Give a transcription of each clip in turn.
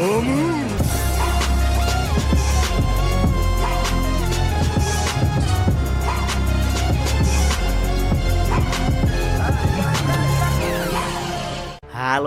Halo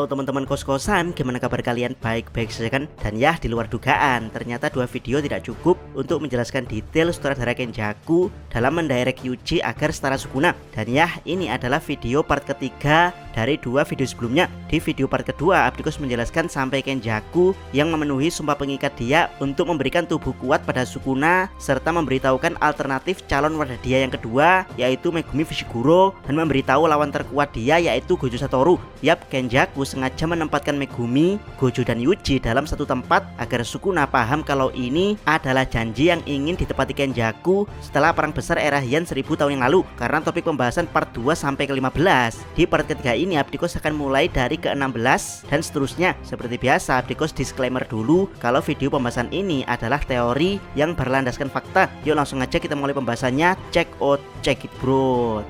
teman-teman kos-kosan, gimana kabar kalian? Baik-baik saja kan? Dan ya, di luar dugaan, ternyata 2 video tidak cukup untuk menjelaskan detail sutradara Kenjaku dalam mendirect Yuji agar setara Sukuna. Dan ya, ini adalah video part ketiga dari 2 video sebelumnya. Di video part kedua, Abdikos menjelaskan sampai Kenjaku yang memenuhi sumpah pengikat dia untuk memberikan tubuh kuat pada Sukuna, serta memberitahukan alternatif calon wadah dia yang kedua, yaitu Megumi Fushiguro, dan memberitahu lawan terkuat dia yaitu Gojo Satoru. Yap, Kenjaku sengaja menempatkan Megumi, Gojo, dan Yuji dalam satu tempat agar Sukuna paham kalau ini adalah janji yang ingin ditepati Kenjaku setelah perang besar era Heian 1000 tahun yang lalu. Karena topik pembahasan part 2 sampai ke-15. Di part ketiga ini Abdikos akan mulai dari ke-16 dan seterusnya. Seperti biasa, Abdikos disclaimer dulu kalau video pembahasan ini adalah teori yang berlandaskan fakta. Yuk langsung aja kita mulai pembahasannya. Check it bro.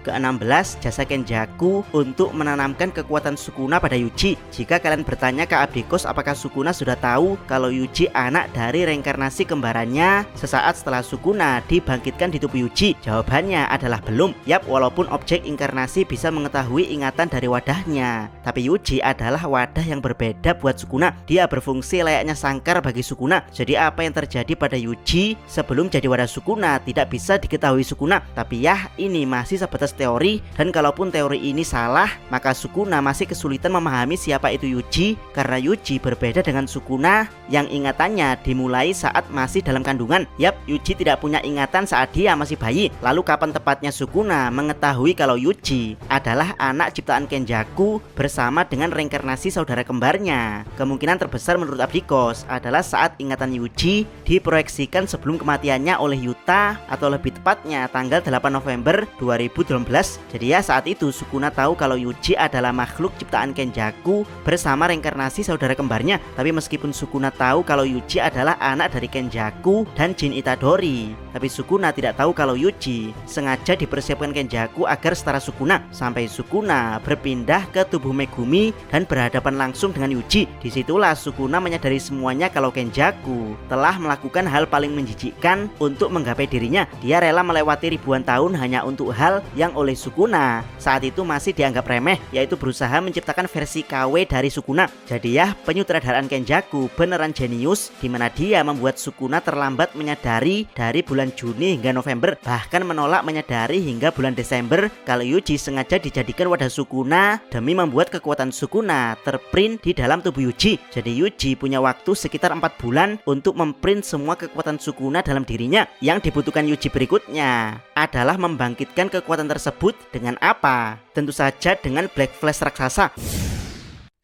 Ke-16, jasa Kenjaku untuk menanamkan kekuatan Sukuna pada Yuji. Jika kalian bertanya ke Abdikos apakah Sukuna sudah tahu kalau Yuji anak dari reinkarnasi kembarannya sesaat setelah Sukuna dibangkitkan di tubuh Yuji, jawabannya adalah belum. Yap, walaupun objek inkarnasi bisa mengetahui ingatan dari wadahnya, tapi Yuji adalah wadah yang berbeda buat Sukuna. Dia berfungsi layaknya sangkar bagi Sukuna. Jadi apa yang terjadi pada Yuji sebelum jadi wadah Sukuna tidak bisa diketahui Sukuna. Tapi ya, ini masih sebatas teori, dan kalaupun teori ini salah, maka Sukuna masih kesulitan memahami siapa itu Yuji, karena Yuji berbeda dengan Sukuna yang ingatannya dimulai saat masih dalam kandungan. Yap, Yuji tidak punya ingatan saat dia masih bayi. Lalu kapan tepatnya Sukuna mengetahui kalau Yuji adalah anak ciptaan Kenjaku bersama dengan reinkarnasi saudara kembarnya? Kemungkinan terbesar menurut Abdikos adalah saat ingatan Yuji diproyeksikan sebelum kematiannya oleh Yuta, atau lebih tepatnya tanggal 8 November 2018. Jadi ya, saat itu Sukuna tahu kalau Yuji adalah makhluk ciptaan Kenjaku bersama reinkarnasi saudara kembarnya. Tapi meskipun Sukuna tahu kalau Yuji adalah anak dari Kenjaku dan Jin Itadori, tapi Sukuna tidak tahu kalau Yuji sengaja dipersiapkan Kenjaku agar setara Sukuna, sampai Sukuna berpindah ke tubuh Megumi dan berhadapan langsung dengan Yuji. Disitulah Sukuna menyadari semuanya kalau Kenjaku telah melakukan hal paling menjijikkan untuk menggapai dirinya. Dia rela melewati ribuan tahun hanya untuk hal yang oleh Sukuna saat itu masih dianggap remeh, yaitu berusaha menciptakan versi KW dari Sukuna. Jadi ya, penyutradaraan Kenjaku beneran jenius, dimana dia membuat Sukuna terlambat menyadari dari bulan Juni hingga November, bahkan menolak menyadari hingga bulan Desember kalau Yuji sengaja dijadikan wadah Sukuna demi membuat kekuatan Sukuna terprint di dalam tubuh Yuji. Jadi Yuji punya waktu sekitar 4 bulan untuk memprint semua kekuatan Sukuna dalam dirinya. Yang dibutuhkan Yuji berikutnya adalah membangkitkan kekuatan tersebut dengan apa? Tentu saja dengan Black Flash raksasa.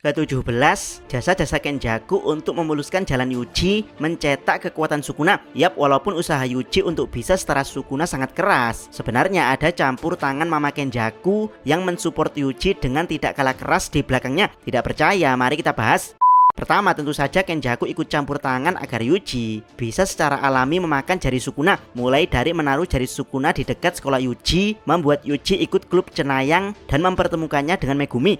Ke-17, jasa-jasa Kenjaku untuk memuluskan jalan Yuji mencetak kekuatan Sukuna. Yap, walaupun usaha Yuji untuk bisa setara Sukuna sangat keras, sebenarnya ada campur tangan Mama Kenjaku yang mensupport Yuji dengan tidak kalah keras di belakangnya. Tidak percaya? Mari kita bahas. Pertama, tentu saja Kenjaku ikut campur tangan agar Yuji bisa secara alami memakan jari Sukuna. Mulai dari menaruh jari Sukuna di dekat sekolah Yuji, membuat Yuji ikut klub cenayang, dan mempertemukannya dengan Megumi.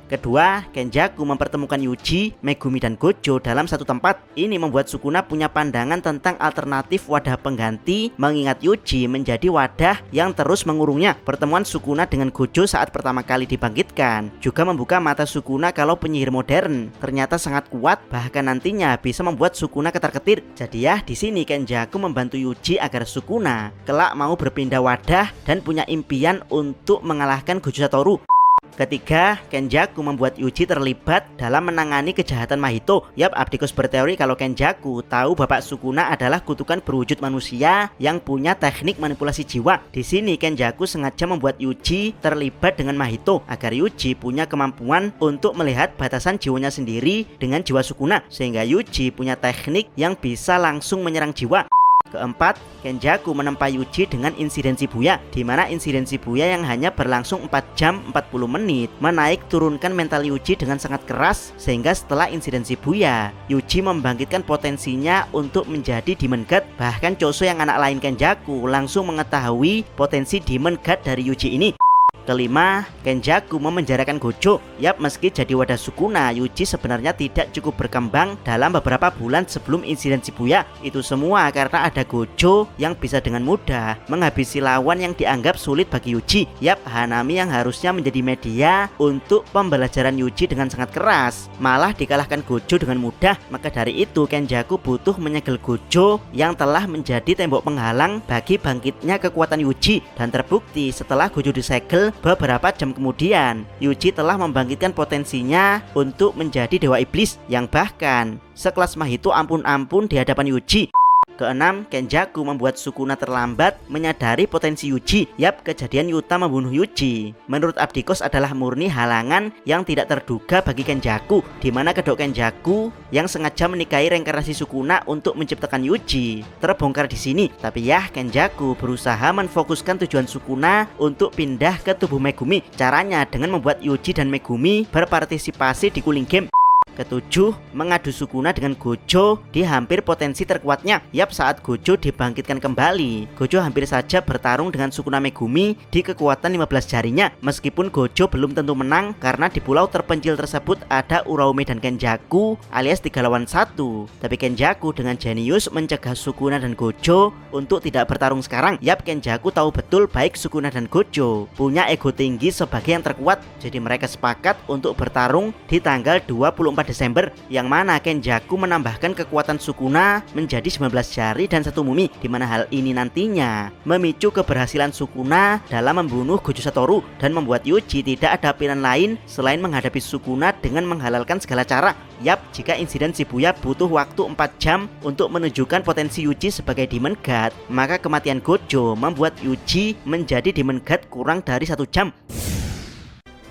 Kedua, Kenjaku mempertemukan Yuji, Megumi, dan Gojo dalam satu tempat. Ini membuat Sukuna punya pandangan tentang alternatif wadah pengganti, mengingat Yuji menjadi wadah yang terus mengurungnya. Pertemuan Sukuna dengan Gojo saat pertama kali dibangkitkan juga membuka mata Sukuna kalau penyihir modern ternyata sangat kuat, bahkan nantinya bisa membuat Sukuna ketar-ketir. Jadi ya, di sini Kenjaku membantu Yuji agar Sukuna kelak mau berpindah wadah dan punya impian untuk mengalahkan Gojo Satoru. Ketiga, Kenjaku membuat Yuji terlibat dalam menangani kejahatan Mahito. Yap, Abdikos berteori kalau Kenjaku tahu bapak Sukuna adalah kutukan berwujud manusia yang punya teknik manipulasi jiwa. Di sini Kenjaku sengaja membuat Yuji terlibat dengan Mahito agar Yuji punya kemampuan untuk melihat batasan jiwanya sendiri dengan jiwa Sukuna, sehingga Yuji punya teknik yang bisa langsung menyerang jiwa. Keempat, Kenjaku menempa Yuji dengan insiden Shibuya, di mana insiden Shibuya yang hanya berlangsung 4 jam 40 menit menaik turunkan mental Yuji dengan sangat keras, sehingga setelah insiden Shibuya, Yuji membangkitkan potensinya untuk menjadi Demon God. Bahkan Choso yang anak lain Kenjaku langsung mengetahui potensi Demon God dari Yuji ini. Kelima, Kenjaku memenjarakan Gojo. Yap, meski jadi wadah Sukuna, Yuji sebenarnya tidak cukup berkembang dalam beberapa bulan sebelum insiden Shibuya. Itu semua karena ada Gojo yang bisa dengan mudah menghabisi lawan yang dianggap sulit bagi Yuji. Yap, Hanami yang harusnya menjadi media untuk pembelajaran Yuji dengan sangat keras, malah dikalahkan Gojo dengan mudah. Maka dari itu Kenjaku butuh menyegel Gojo yang telah menjadi tembok penghalang bagi bangkitnya kekuatan Yuji. Dan terbukti setelah Gojo disegel, beberapa jam kemudian Yuji telah membangkitkan potensinya untuk menjadi dewa iblis yang bahkan sekelas Mahito ampun-ampun di hadapan Yuji. Keenam, Kenjaku membuat Sukuna terlambat menyadari potensi Yuji. Yap, kejadian Yuta membunuh Yuji menurut Abdikos adalah murni halangan yang tidak terduga bagi Kenjaku, di mana kedok Kenjaku yang sengaja menikahi reinkarnasi Sukuna untuk menciptakan Yuji terbongkar di sini. Tapi ya, Kenjaku berusaha menfokuskan tujuan Sukuna untuk pindah ke tubuh Megumi. Caranya dengan membuat Yuji dan Megumi berpartisipasi di Cooling Game. Ketujuh, mengadu Sukuna dengan Gojo di hampir potensi terkuatnya. Yap, saat Gojo dibangkitkan kembali, Gojo hampir saja bertarung dengan Sukuna Megumi di kekuatan 15 jarinya. Meskipun Gojo belum tentu menang karena di pulau terpencil tersebut ada Uraume dan Kenjaku alias 3 lawan 1. Tapi Kenjaku dengan jenius mencegah Sukuna dan Gojo untuk tidak bertarung sekarang. Yap, Kenjaku tahu betul baik Sukuna dan Gojo punya ego tinggi sebagai yang terkuat. Jadi mereka sepakat untuk bertarung di tanggal 24 Desember, yang mana Kenjaku menambahkan kekuatan Sukuna menjadi 19 jari dan 1 mumi, di mana hal ini nantinya memicu keberhasilan Sukuna dalam membunuh Gojo Satoru dan membuat Yuji tidak ada pilihan lain selain menghadapi Sukuna dengan menghalalkan segala cara. Yap, jika insiden Shibuya butuh waktu 4 jam untuk menunjukkan potensi Yuji sebagai Demon God, maka kematian Gojo membuat Yuji menjadi Demon God kurang dari 1 jam.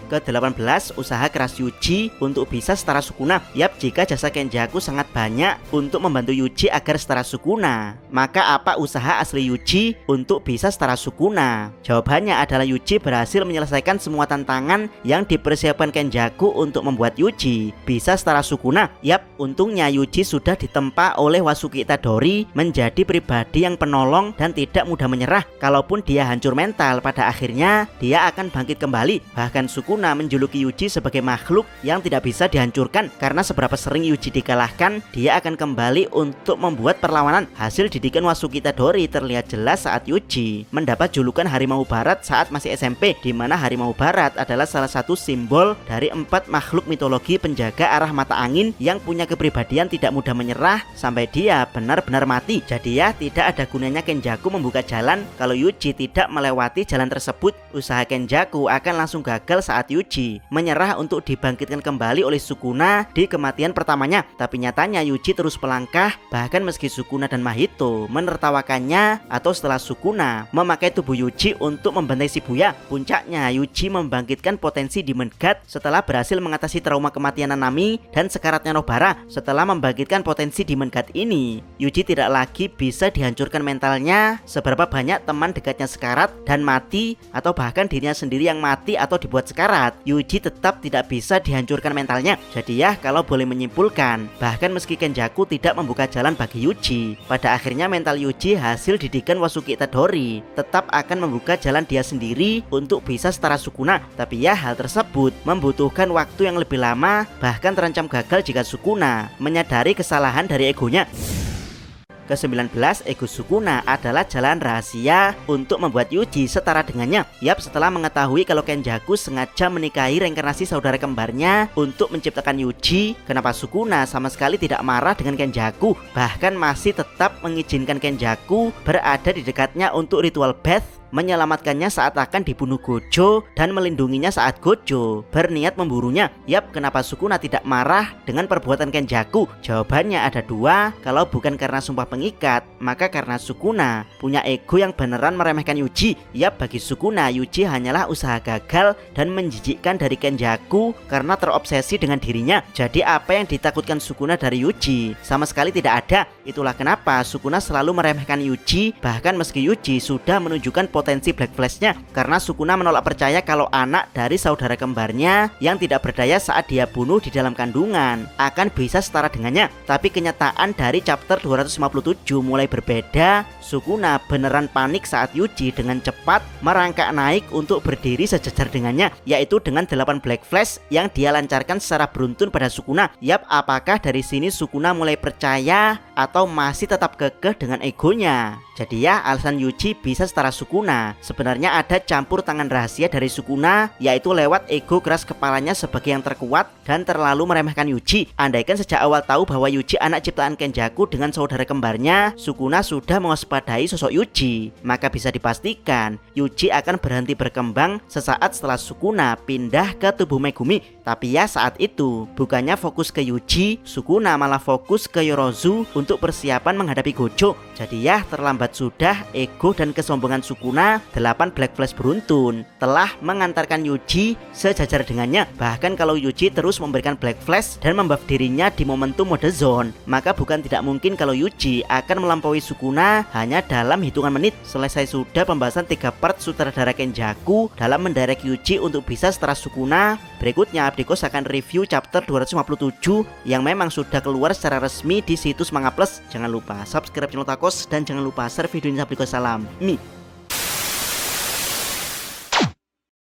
Ke-18, usaha keras Yuji untuk bisa setara Sukuna. Yap, jika jasa Kenjaku sangat banyak untuk membantu Yuji agar setara Sukuna, maka apa usaha asli Yuji untuk bisa setara Sukuna? Jawabannya adalah Yuji berhasil menyelesaikan semua tantangan yang dipersiapkan Kenjaku untuk membuat Yuji bisa setara Sukuna. Yap, untungnya Yuji sudah ditempa oleh Wasuki Itadori menjadi pribadi yang penolong dan tidak mudah menyerah. Kalaupun dia hancur mental, pada akhirnya dia akan bangkit kembali. Bahkan Sukuna menjuluki Yuji sebagai makhluk yang tidak bisa dihancurkan, karena seberapa sering Yuji dikalahkan, dia akan kembali untuk membuat perlawanan. Hasil didikan Wasuki Itadori terlihat jelas saat Yuji mendapat julukan Harimau Barat saat masih SMP, di mana Harimau Barat adalah salah satu simbol dari 4 makhluk mitologi penjaga arah mata angin yang punya kepribadian tidak mudah menyerah sampai dia benar-benar mati. Jadi ya, tidak ada gunanya Kenjaku membuka jalan kalau Yuji tidak melewati jalan tersebut. Usaha Kenjaku akan langsung gagal saat Yuji menyerah untuk dibangkitkan kembali oleh Sukuna di kematian pertamanya. Tapi nyatanya Yuji terus melangkah, bahkan meski Sukuna dan Mahito menertawakannya atau setelah Sukuna memakai tubuh Yuji untuk membantai Shibuya. Puncaknya Yuji membangkitkan potensi Demon God setelah berhasil mengatasi trauma kematian Nanami dan sekaratnya Nobara. Setelah membangkitkan potensi Demon God ini, Yuji tidak lagi bisa dihancurkan mentalnya. Seberapa banyak teman dekatnya sekarat dan mati, atau bahkan dirinya sendiri yang mati atau dibuat sekarat, Yuji tetap tidak bisa dihancurkan mentalnya. Jadi ya, kalau boleh menyimpulkan, bahkan meski Kenjaku tidak membuka jalan bagi Yuji, pada akhirnya mental Yuji hasil didikan Wasuki Itadori tetap akan membuka jalan dia sendiri untuk bisa setara Sukuna. Tapi ya, hal tersebut membutuhkan waktu yang lebih lama, bahkan terancam gagal jika Sukuna menyadari kesalahan dari egonya. Ke-19, ego Sukuna adalah jalan rahasia untuk membuat Yuji setara dengannya. Yap, setelah mengetahui kalau Kenjaku sengaja menikahi reinkarnasi saudara kembarnya untuk menciptakan Yuji, kenapa Sukuna sama sekali tidak marah dengan Kenjaku, bahkan masih tetap mengizinkan Kenjaku berada di dekatnya untuk ritual bath, menyelamatkannya saat akan dibunuh Gojo dan melindunginya saat Gojo berniat memburunya. Yap, kenapa Sukuna tidak marah dengan perbuatan Kenjaku? Jawabannya ada 2. Kalau bukan karena sumpah pengikat, maka karena Sukuna punya ego yang beneran meremehkan Yuji. Yap, bagi Sukuna, Yuji hanyalah usaha gagal dan menjijikkan dari Kenjaku karena terobsesi dengan dirinya. Jadi apa yang ditakutkan Sukuna dari Yuji sama sekali tidak ada. Itulah kenapa Sukuna selalu meremehkan Yuji, bahkan meski Yuji sudah menunjukkan potensi potensi Black Flashnya, karena Sukuna menolak percaya kalau anak dari saudara kembarnya yang tidak berdaya saat dia bunuh di dalam kandungan akan bisa setara dengannya. Tapi kenyataan dari chapter 257 mulai berbeda. Sukuna beneran panik saat Yuji dengan cepat merangkak naik untuk berdiri sejajar dengannya, yaitu dengan 8 Black Flash yang dia lancarkan secara beruntun pada Sukuna. Yap, apakah dari sini Sukuna mulai percaya atau masih tetap kekeh dengan egonya? Jadi ya, alasan Yuji bisa setara Sukuna sebenarnya ada campur tangan rahasia dari Sukuna, yaitu lewat ego keras kepalanya sebagai yang terkuat dan terlalu meremehkan Yuji. Andaikan sejak awal tahu bahwa Yuji anak ciptaan Kenjaku dengan saudara kembarnya, Sukuna sudah mewaspadai sosok Yuji, maka bisa dipastikan Yuji akan berhenti berkembang sesaat setelah Sukuna pindah ke tubuh Megumi. Tapi ya, saat itu bukannya fokus ke Yuji, Sukuna malah fokus ke Yorozu untuk persiapan menghadapi Gojo. Jadi ya, terlambat sudah ego dan kesombongan Sukuna. 8 Black Flash beruntun telah mengantarkan Yuji sejajar dengannya. Bahkan kalau Yuji terus memberikan Black Flash dan membuff dirinya di momentum mode zone, maka bukan tidak mungkin kalau Yuji akan melampaui Sukuna hanya dalam hitungan menit. Selesai sudah pembahasan 3 part sutradara Kenjaku dalam mendirect Yuji untuk bisa setara Sukuna. Berikutnya Abdikos akan review chapter 257 yang memang sudah keluar secara resmi di situs Manga Plus. Jangan lupa subscribe channel Takos dan jangan lupa share video ini. Abdikos salam Mi.